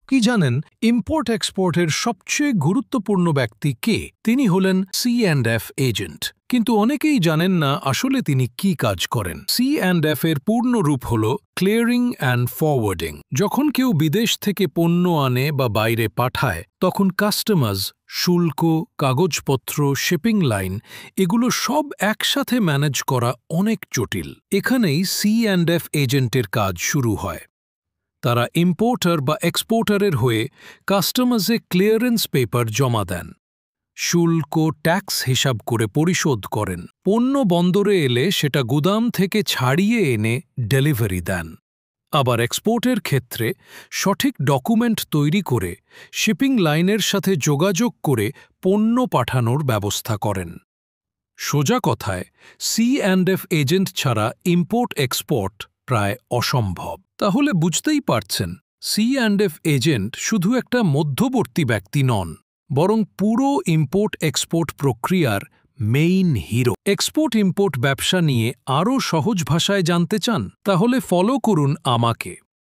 কি জানেন ইম্পোর্ট এক্সপোর্টের সবচেয়ে গুরুত্বপূর্ণ ব্যক্তি কে? তিনি হলেন C&F এজেন্ট। কিন্তু অনেকেই জানেন না আসলে তিনি কি কাজ করেন। C&F এর পূর্ণ রূপ হল ক্লিয়ারিং অ্যান্ড ফরওয়ার্ডিং। যখন কেউ বিদেশ থেকে পণ্য আনে বা বাইরে পাঠায় তখন কাস্টমস, শুল্ক, কাগজপত্র, শিপিং লাইন এগুলো সব একসাথে ম্যানেজ করা অনেক জটিল। এখানেই C&F এজেন্টের কাজ শুরু হয়। তারা ইম্পোর্টার বা এক্সপোর্টারের হয়ে কাস্টমার্সে ক্লিয়ারেন্স পেপার জমা দেন, শুল্ক ট্যাক্স হিসাব করে পরিশোধ করেন, পণ্য বন্দরে এলে সেটা গুদাম থেকে ছাড়িয়ে এনে ডেলিভারি দেন। আবার এক্সপোর্টের ক্ষেত্রে সঠিক ডকুমেন্ট তৈরি করে শিপিং লাইনের সাথে যোগাযোগ করে পণ্য পাঠানোর ব্যবস্থা করেন। সোজা কথায় C&F এজেন্ট ছাড়া ইম্পোর্ট এক্সপোর্ট প্রায় অসম্ভব। তাহলে বুঝতেই পারছেন C&F এজেন্ট শুধু একটা মধ্যবর্তী ব্যক্তি নন, বরং পুরো ইম্পোর্ট এক্সপোর্ট প্রক্রিয়ার মেইন হিরো। এক্সপোর্ট ইম্পোর্ট ব্যবসা নিয়ে আরও সহজ ভাষায় জানতে চান? তাহলে ফলো করুন আমাকে।